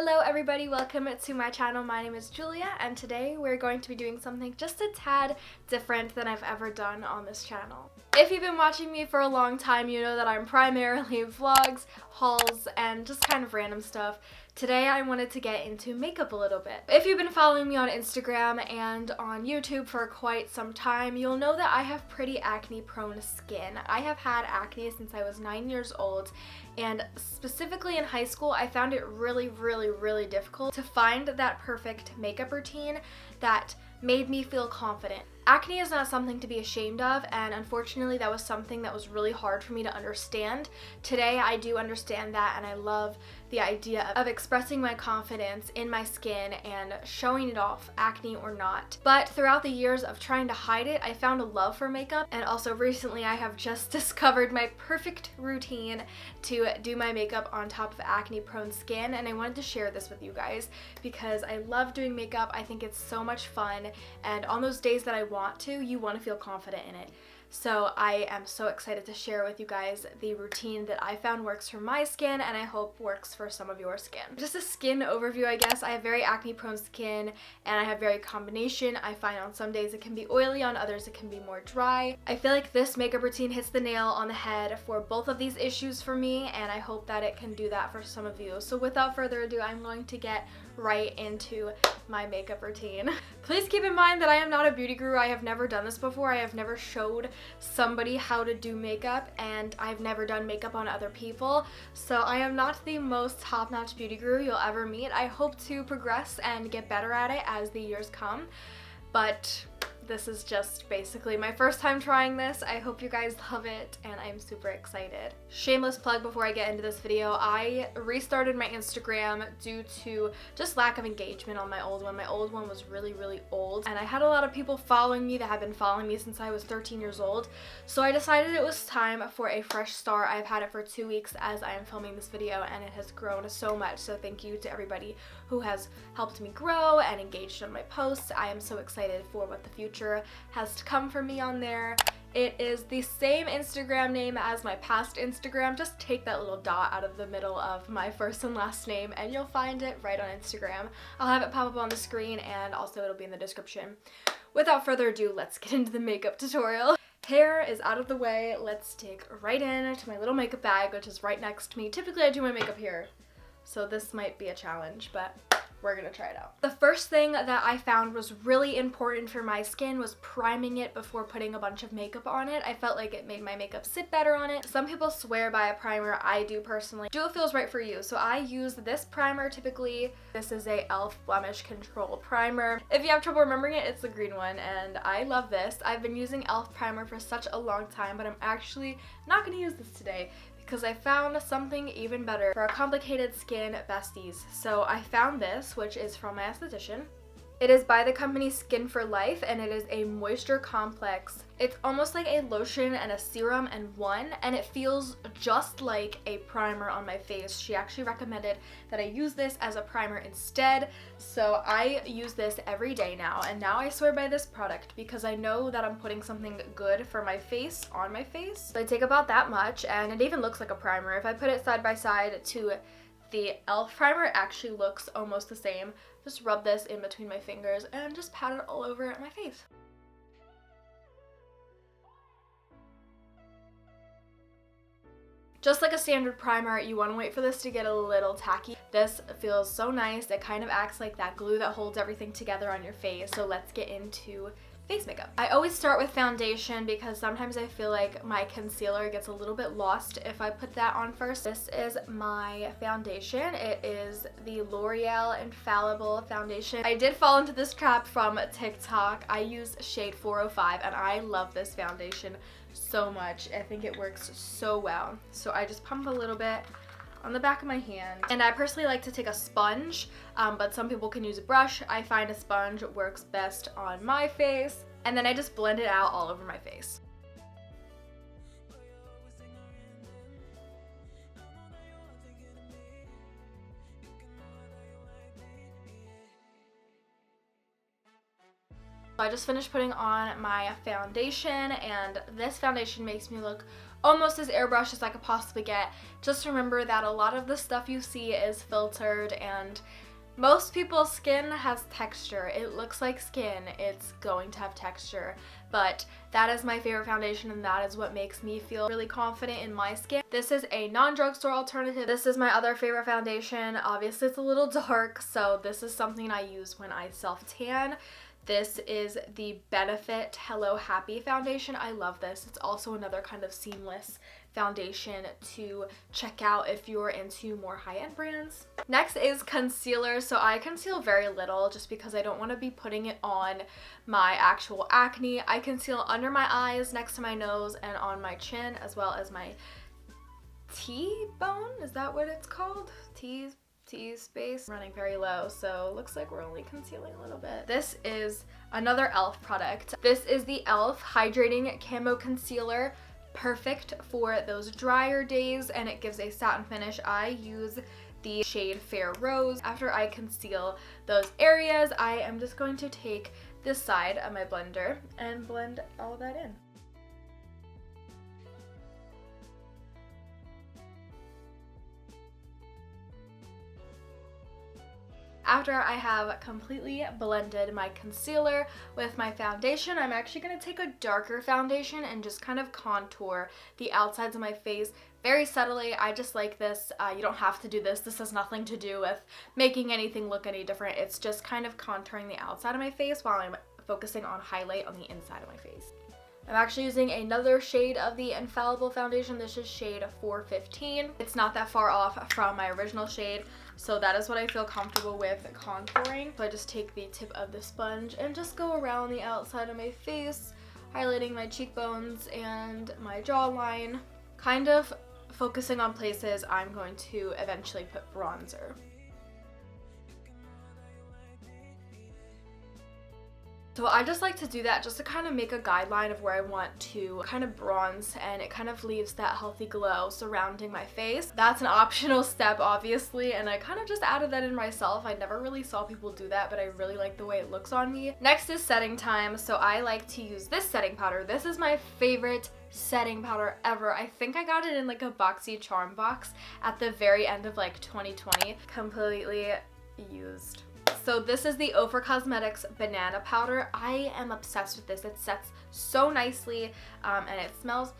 Hello everybody, welcome to my channel. My name is Julia and today we're going to be doing something just a tad different than I've ever done on this channel. If you've been watching me for a long time, you know that I'm primarily vlogs, hauls, and just kind of random stuff. Today I wanted to get into makeup a little bit. If you've been following me on Instagram and on YouTube for quite some time, you'll know that I have pretty acne prone skin. I have had acne since I was 9 years old, and specifically in high school I found it really difficult to find that perfect makeup routine that made me feel confident. Acne is not something to be ashamed of, and unfortunately that was something that was really hard for me to understand. Today I do understand that, and I love the idea of expressing my confidence in my skin and showing it off, acne or not. But throughout the years of trying to hide it, I found a love for makeup, and also recently I have just discovered my perfect routine to do my makeup on top of acne prone skin, and I wanted to share this with you guys because I love doing makeup. I think it's so much fun, and on those days that I want to, you want to feel confident in it. So I am so excited to share with you guys the routine that I found works for my skin, and I hope works for some of your skin. Just a skin overview, I guess. I have very acne prone skin and I have very combination. I find on some days it can be oily, on others it can be more dry. I feel like this makeup routine hits the nail on the head for both of these issues for me, and I hope that it can do that for some of you. So without further ado, I'm going to get right into my makeup routine. Please keep in mind that I am not a beauty guru. I have never done this before. I have never showed somebody how to do makeup, and I've never done makeup on other people. So I am not the most top-notch beauty guru you'll ever meet. I hope to progress and get better at it as the years come, but this is just basically my first time trying this. I hope you guys love it, and I'm super excited. Shameless plug before I get into this video, I restarted my Instagram due to just lack of engagement on my old one. My old one was really old, and I had a lot of people following me that have been following me since I was 13 years old. So I decided it was time for a fresh start. I've had it for 2 weeks as I am filming this video, and it has grown so much. So thank you to everybody who has helped me grow and engaged on my posts. I am so excited for what the future has to come for me on there. It is the same Instagram name as my past Instagram. Just take that little dot out of the middle of my first and last name and you'll find it right on Instagram. I'll have it pop up on the screen, and also it'll be in the description. Without further ado, let's get into the makeup tutorial. Hair is out of the way. Let's dig right into my little makeup bag, which is right next to me. Typically I do my makeup here, so this might be a challenge, but we're gonna try it out. The first thing that I found was really important for my skin was priming it before putting a bunch of makeup on it. I felt like it made my makeup sit better on it. Some people swear by a primer. I do personally. Do what feels right for you. So I use this primer typically. This is a e.l.f. Blemish Control Primer. If you have trouble remembering it, it's the green one, and I love this. I've been using e.l.f. primer for such a long time, but I'm actually not gonna use this today because I found something even better for our complicated skin besties. So I found this, which is from my esthetician. It is by the company Skin for Life, and it is a moisture complex. It's almost like a lotion and a serum in one, and it feels just like a primer on my face. She actually recommended that I use this as a primer instead, so I use this every day now, and now I swear by this product because I know that I'm putting something good for my face on my face. So I take about that much, and it even looks like a primer. If I put it side by side to the e.l.f. primer, it actually looks almost the same. Just rub this in between my fingers and just pat it all over my face. Just like a standard primer, you want to wait for this to get a little tacky. This feels so nice. It kind of acts like that glue that holds everything together on your face. So let's get into face makeup. I always start with foundation because sometimes I feel like my concealer gets a little bit lost if I put that on first. This is my foundation. It is the L'Oreal Infallible foundation. I did fall into this trap from TikTok. I use shade 405 and I love this foundation so much. I think it works so well. So I just pump a little bit on the back of my hand, and I personally like to take a sponge, but some people can use a brush. I find a sponge works best on my face, and then I just blend it out all over my face. I just finished putting on my foundation, and this foundation makes me look almost as airbrushed as I could possibly get. Just remember that a lot of the stuff you see is filtered, and most people's skin has texture. It looks like skin, it's going to have texture, but that is my favorite foundation, and that is what makes me feel really confident in my skin. This is a non-drugstore alternative. This is my other favorite foundation. Obviously it's a little dark, so this is something I use when I self-tan. This is the Benefit Hello Happy foundation. I love this. It's also another kind of seamless foundation to check out if you're into more high-end brands. Next is concealer. So I conceal very little just because I don't want to be putting it on my actual acne. I conceal under my eyes, next to my nose, and on my chin, as well as my T-bone. Is that what it's called? T space. Running very low, so looks like we're only concealing a little bit. This is another e.l.f. product. This is the e.l.f. Hydrating Camo Concealer. Perfect for those drier days, and it gives a satin finish. I use the shade Fair Rose. After I conceal those areas, I am just going to take this side of my blender and blend all that in. After I have completely blended my concealer with my foundation, I'm actually going to take a darker foundation and just kind of contour the outsides of my face very subtly. I just like this. You don't have to do this. This has nothing to do with making anything look any different. It's just kind of contouring the outside of my face while I'm focusing on highlight on the inside of my face. I'm actually using another shade of the Infallible foundation. This is shade 415. It's not that far off from my original shade, so that is what I feel comfortable with contouring. So I just take the tip of the sponge and just go around the outside of my face, highlighting my cheekbones and my jawline, kind of focusing on places I'm going to eventually put bronzer. So I just like to do that just to kind of make a guideline of where I want to kind of bronze, and it kind of leaves that healthy glow surrounding my face. That's an optional step, obviously, and I kind of just added that in myself. I never really saw people do that, but I really like the way it looks on me. Next is setting time. So I like to use this setting powder. This is my favorite setting powder ever. I think I got it in like a boxy charm box at the very end of like 2020. Completely used. So this is the Ofra Cosmetics Banana Powder. I am obsessed with this. It sets so nicely, and it smells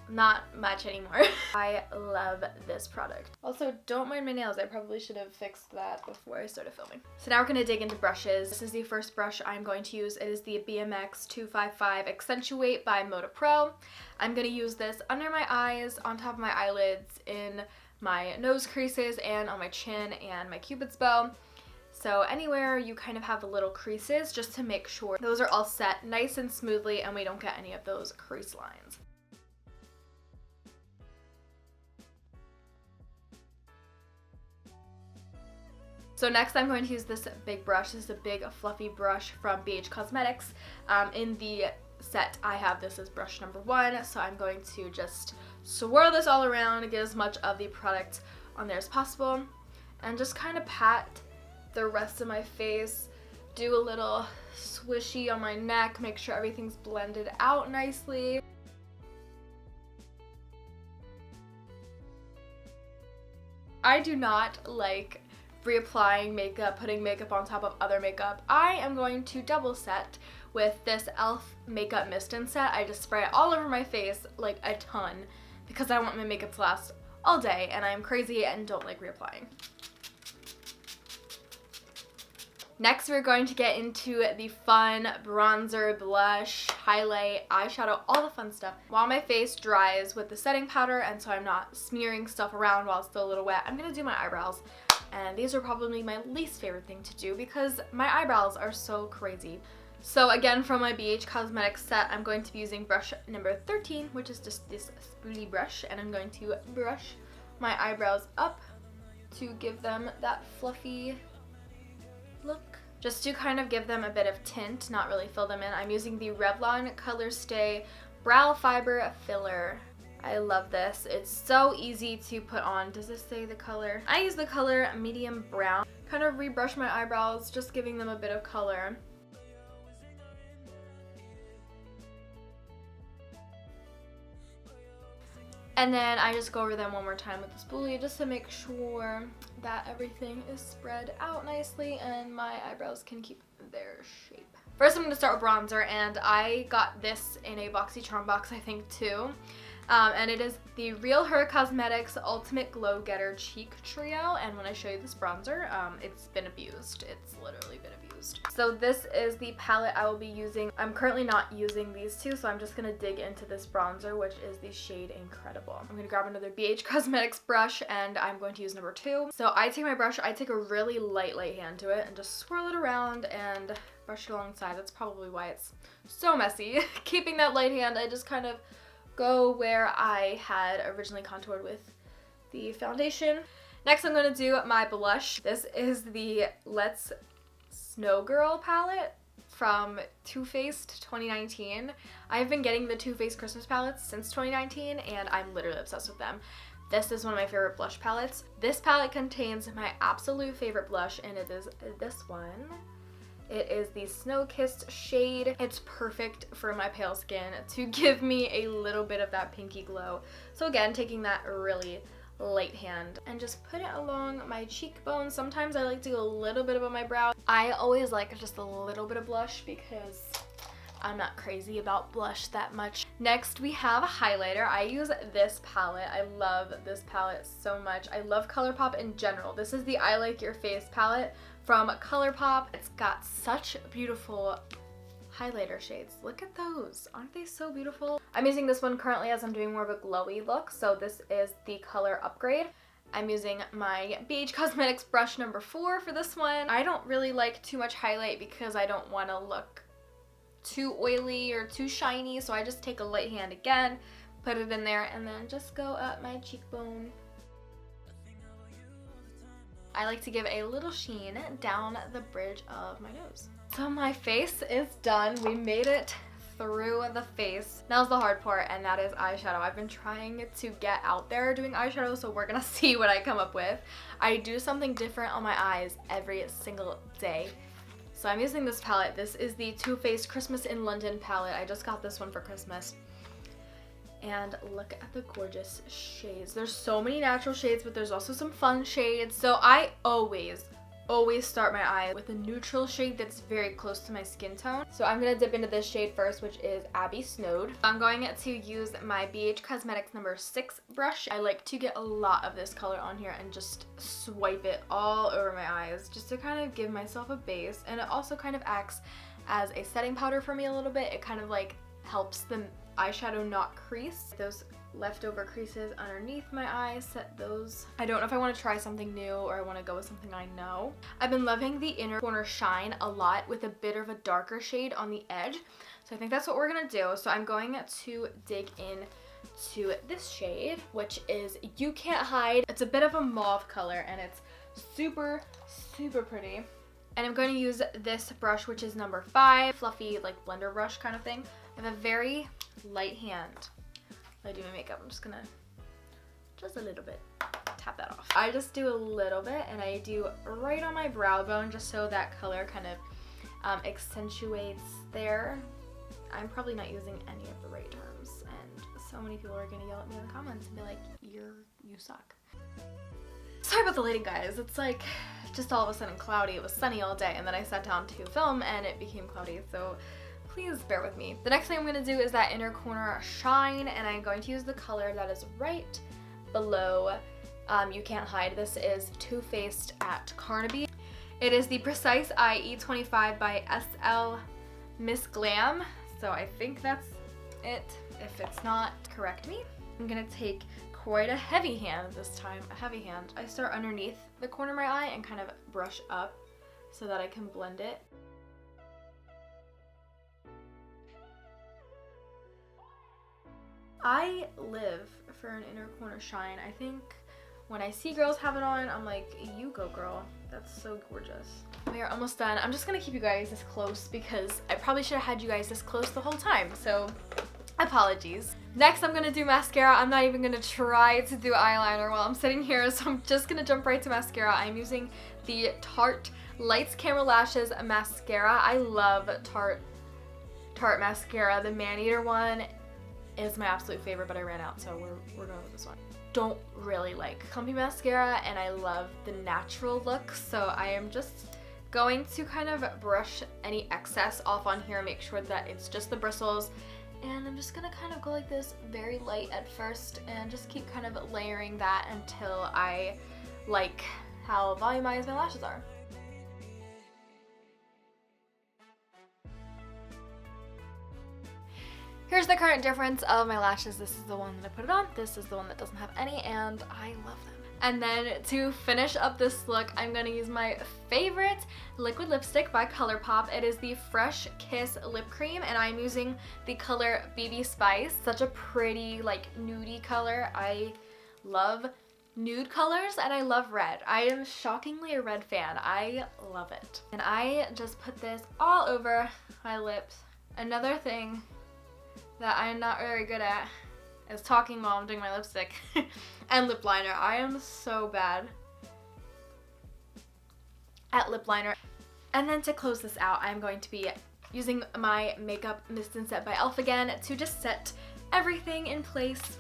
not much anymore. I love this product. Also, don't mind my nails. I probably should have fixed that before I started filming. So now we're going to dig into brushes. This is the first brush I'm going to use. It is the BMX 255 Accentuate by Moda Pro. I'm going to use this under my eyes, on top of my eyelids, in my nose creases, and on my chin and my cupid's bow. So anywhere you kind of have little creases, just to make sure those are all set nice and smoothly and we don't get any of those crease lines. So next I'm going to use this big brush. This is a big fluffy brush from BH Cosmetics. In the set I have this as brush number 1, so I'm going to just swirl this all around and get as much of the product on there as possible, and just kind of pat the rest of my face, do a little swishy on my neck, make sure everything's blended out nicely. I do not like reapplying makeup, putting makeup on top of other makeup. I am going to double set with this e.l.f. Makeup Mist and Set. I just spray it all over my face, like a ton, because I want my makeup to last all day, and I'm crazy and don't like reapplying. Next, we're going to get into the fun bronzer, blush, highlight, eyeshadow, all the fun stuff. While my face dries with the setting powder, and so I'm not smearing stuff around while it's still a little wet, I'm going to do my eyebrows. And these are probably my least favorite thing to do because my eyebrows are so crazy. So again, from my BH Cosmetics set, I'm going to be using brush number 13, which is just this spoolie brush, and I'm going to brush my eyebrows up to give them that fluffy look, just to kind of give them a bit of tint, not really fill them in. I'm using the Revlon Color Stay Brow Fiber Filler. I love this. It's so easy to put on. Does this say the color? I use the color medium brown. Kind of rebrush my eyebrows, just giving them a bit of color. And then I just go over them one more time with the spoolie just to make sure that everything is spread out nicely and my eyebrows can keep their shape. First I'm going to start with bronzer, and I got this in a BoxyCharm box, I think, too. And it is the Real Her Cosmetics Ultimate Glow Getter Cheek Trio. And when I show you this bronzer, it's been abused. It's literally been abused. So this is the palette I will be using. I'm currently not using these two, so I'm just going to dig into this bronzer, which is the shade Incredible. I'm going to grab another BH Cosmetics brush, and I'm going to use number 2. So I take my brush, I take a really light hand to it and just swirl it around and brush it alongside. That's probably why it's so messy. Keeping that light hand, I just kind of go where I had originally contoured with the foundation. Next I'm going to do my blush. This is the Let's Snow Girl palette from Too Faced 2019. I've been getting the Too Faced Christmas palettes since 2019 and I'm literally obsessed with them. This is one of my favorite blush palettes. This palette contains my absolute favorite blush, and it is this one. It is the Snow Kissed shade. It's perfect for my pale skin to give me a little bit of that pinky glow. So again, taking that really light hand and just put it along my cheekbone. Sometimes I like to go a little bit above my brow. I always like just a little bit of blush because I'm not crazy about blush that much. Next we have a highlighter. I use this palette. I love this palette so much. I love Colourpop in general. This is the I Like Your Face palette from Colourpop. It's got such beautiful highlighter shades. Look at those. Aren't they so beautiful? I'm using this one currently as I'm doing more of a glowy look. So this is the color Upgrade. I'm using my BH Cosmetics brush number 4 for this one. I don't really like too much highlight because I don't want to look too oily or too shiny. So I just take a light hand again, put it in there, and then just go up my cheekbone. I like to give a little sheen down the bridge of my nose. So my face is done. We made it through the face. Now's the hard part, and that is eyeshadow. I've been trying to get out there doing eyeshadow, so we're gonna see what I come up with. I do something different on my eyes every single day. So I'm using this palette. This is the Too Faced Christmas in London palette. I just got this one for Christmas. And look at the gorgeous shades. There's so many natural shades, but there's also some fun shades. So I always start my eye with a neutral shade that's very close to my skin tone. So I'm going to dip into this shade first, which is Abby Snowed. I'm going to use my BH Cosmetics number 6 brush. I like to get a lot of this color on here and just swipe it all over my eyes just to kind of give myself a base. And it also kind of acts as a setting powder for me a little bit. It kind of like helps the eyeshadow not crease. Those leftover creases underneath my eyes, set those. I don't know if I want to try something new or I want to go with something I know. I've been loving the inner corner shine a lot with a bit of a darker shade on the edge. So I think that's what we're going to do. So I'm going to dig in to this shade, which is You Can't Hide. It's a bit of a mauve color and it's super, super pretty. And I'm going to use this brush, which is number 5, fluffy like blender brush kind of thing. I have a very light hand. When I do my makeup, I'm just gonna, just a little bit, tap that off. I just do a little bit and I do right on my brow bone just so that color kind of accentuates there. I'm probably not using any of the right terms and so many people are gonna yell at me in the comments and be like, you suck. Sorry about the lighting, guys. It's like just all of a sudden cloudy. It was sunny all day and then I sat down to film and it became cloudy, so please bear with me. The next thing I'm going to do is that inner corner shine, and I'm going to use the color that is right below You Can't Hide. This is Too Faced at Carnaby. It is the Precise Eye E25 by SL Miss Glam, so I think that's it. If it's not, correct me. I'm going to take quite a heavy hand this time, a heavy hand. I start underneath the corner of my eye and kind of brush up so that I can blend it. I live for an inner corner shine. I think when I see girls have it on, I'm like, you go girl. That's so gorgeous. We are almost done. I'm just gonna keep you guys this close because I probably should have had you guys this close the whole time, so apologies. Next, I'm gonna do mascara. I'm not even gonna try to do eyeliner while I'm sitting here, so I'm just gonna jump right to mascara. I'm using the Tarte Lights Camera Lashes mascara. I love Tarte mascara. The Man Eater one is my absolute favorite, but I ran out, so we're going with this one. Don't really like clumpy mascara, and I love the natural look, so I am just going to kind of brush any excess off on here, make sure that it's just the bristles, and I'm just gonna kind of go like this, very light at first, and just keep kind of layering that until I like how volumized my lashes are. Here's the current difference of my lashes. This is the one that I put it on, this is the one that doesn't have any, and I love them. And then to finish up this look, I'm going to use my favorite liquid lipstick by Colourpop. It is the Fresh Kiss Lip Cream, and I'm using the color BB Spice. Such a pretty, like, nudie color. I love nude colors, and I love red. I am shockingly a red fan. I love it. And I just put this all over my lips. Another thing that I'm not very good at is talking while I'm doing my lipstick and lip liner. I am so bad at lip liner. And then to close this out, I'm going to be using my Makeup Mist and Set by e.l.f. again to just set everything in place.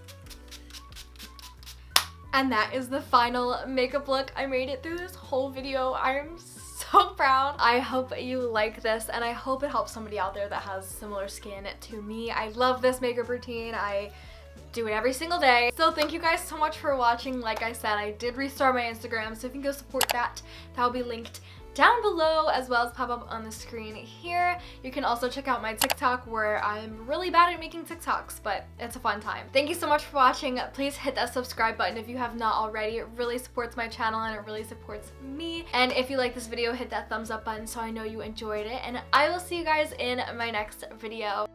And that is the final makeup look. I made it through this whole video. I'm so proud. I hope you like this, and I hope it helps somebody out there that has similar skin to me. I love this makeup routine. I do it every single day. So thank you guys so much for watching. Like I said, I did restart my Instagram, so if you can go support that, that will be linked down below as well as pop up on the screen here. You can also check out my TikTok, where I'm really bad at making TikToks, but it's a fun time. Thank you so much for watching. Please hit that subscribe button if you have not already. It really supports my channel and it really supports me. And if you like this video, hit that thumbs up button so I know you enjoyed it. And I will see you guys in my next video.